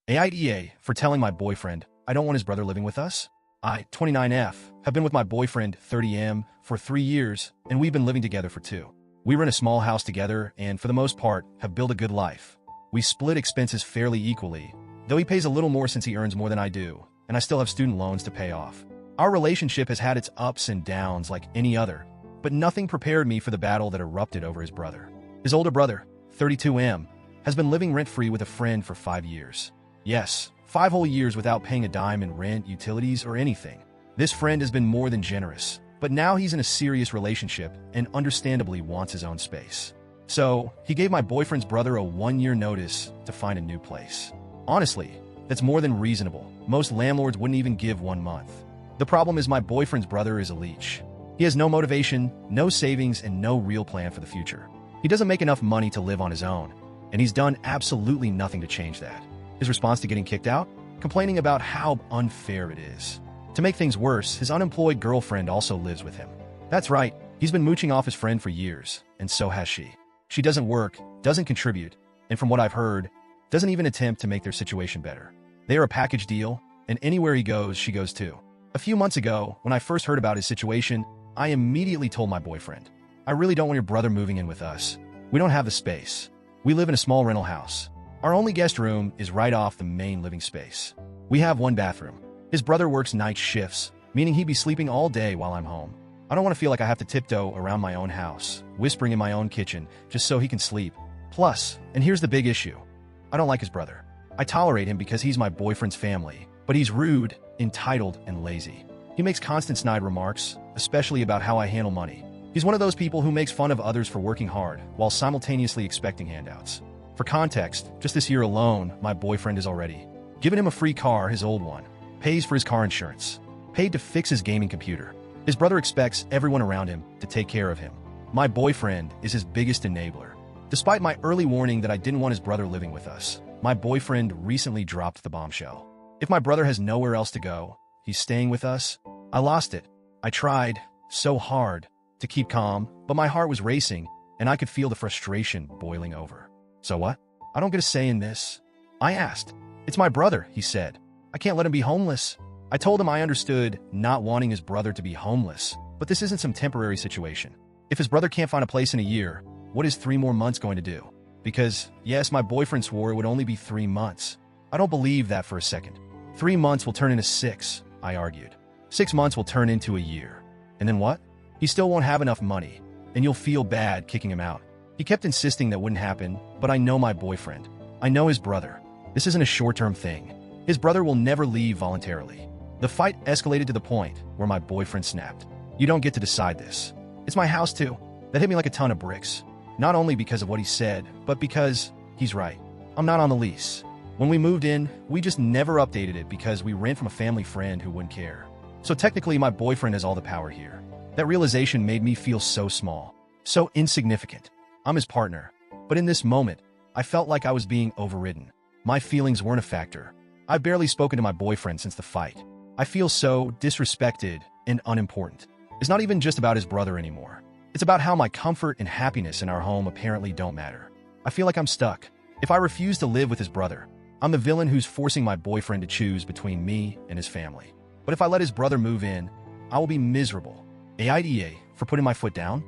AITA for telling my boyfriend I don't want his brother living with us. I, 29F, have been with my boyfriend, 30M, for 3 years, and we've been living together for 2. We rent a small house together and, for the most part, have built a good life. We split expenses fairly equally, though he pays a little more since he earns more than I do, and I still have student loans to pay off. Our relationship has had its ups and downs like any other, but nothing prepared me for the battle that erupted over his brother. His older brother, 32M, has been living rent-free with a friend for 5 years. Yes, 5 whole years without paying a dime in rent, utilities, or anything. This friend has been more than generous, but now he's in a serious relationship and understandably wants his own space. So, he gave my boyfriend's brother a 1-year notice to find a new place. Honestly, that's more than reasonable. Most landlords wouldn't even give 1 month. The problem is my boyfriend's brother is a leech. He has no motivation, no savings, and no real plan for the future. He doesn't make enough money to live on his own, and he's done absolutely nothing to change that. His response to getting kicked out? Complaining about how unfair it is. To make things worse, his unemployed girlfriend also lives with him. That's right, he's been mooching off his friend for years, and so has she. She doesn't work, doesn't contribute, and from what I've heard, doesn't even attempt to make their situation better. They are a package deal, and anywhere he goes, she goes too. A few months ago, when I first heard about his situation, I immediately told my boyfriend, I really don't want your brother moving in with us. We don't have the space. We live in a small rental house. Our only guest room is right off the main living space. We have 1 bathroom. His brother works night shifts, meaning he'd be sleeping all day while I'm home. I don't want to feel like I have to tiptoe around my own house, whispering in my own kitchen, just so he can sleep. Plus, and here's the big issue, I don't like his brother. I tolerate him because he's my boyfriend's family, but he's rude, entitled, and lazy. He makes constant snide remarks, especially about how I handle money. He's one of those people who makes fun of others for working hard, while simultaneously expecting handouts. For context, just this year alone, my boyfriend has already given him a free car, his old one, pays for his car insurance, paid to fix his gaming computer. His brother expects everyone around him to take care of him. My boyfriend is his biggest enabler. Despite my early warning that I didn't want his brother living with us, my boyfriend recently dropped the bombshell. If my brother has nowhere else to go, he's staying with us. I lost it. I tried so hard to keep calm, but my heart was racing, and I could feel the frustration boiling over. So what? I don't get a say in this. I asked. It's my brother, he said. I can't let him be homeless. I told him I understood not wanting his brother to be homeless, but this isn't some temporary situation. If his brother can't find a place in a year, what is 3 more months going to do? Because, yes, my boyfriend swore it would only be 3 months. I don't believe that for a second. 3 months will turn into 6, I argued. 6 months will turn into a year. And then what? He still won't have enough money, and you'll feel bad kicking him out. He kept insisting that wouldn't happen, but I know my boyfriend. I know his brother. This isn't a short-term thing. His brother will never leave voluntarily. The fight escalated to the point where my boyfriend snapped. You don't get to decide this. It's my house too. That hit me like a ton of bricks. Not only because of what he said, but because he's right. I'm not on the lease. When we moved in, we just never updated it because we rent from a family friend who wouldn't care. So technically my boyfriend has all the power here. That realization made me feel so small, so insignificant. I'm his partner, but in this moment, I felt like I was being overridden. My feelings weren't a factor. I've barely spoken to my boyfriend since the fight. I feel so disrespected and unimportant. It's not even just about his brother anymore. It's about how my comfort and happiness in our home apparently don't matter. I feel like I'm stuck. If I refuse to live with his brother, I'm the villain who's forcing my boyfriend to choose between me and his family. But if I let his brother move in, I will be miserable. AITA for putting my foot down.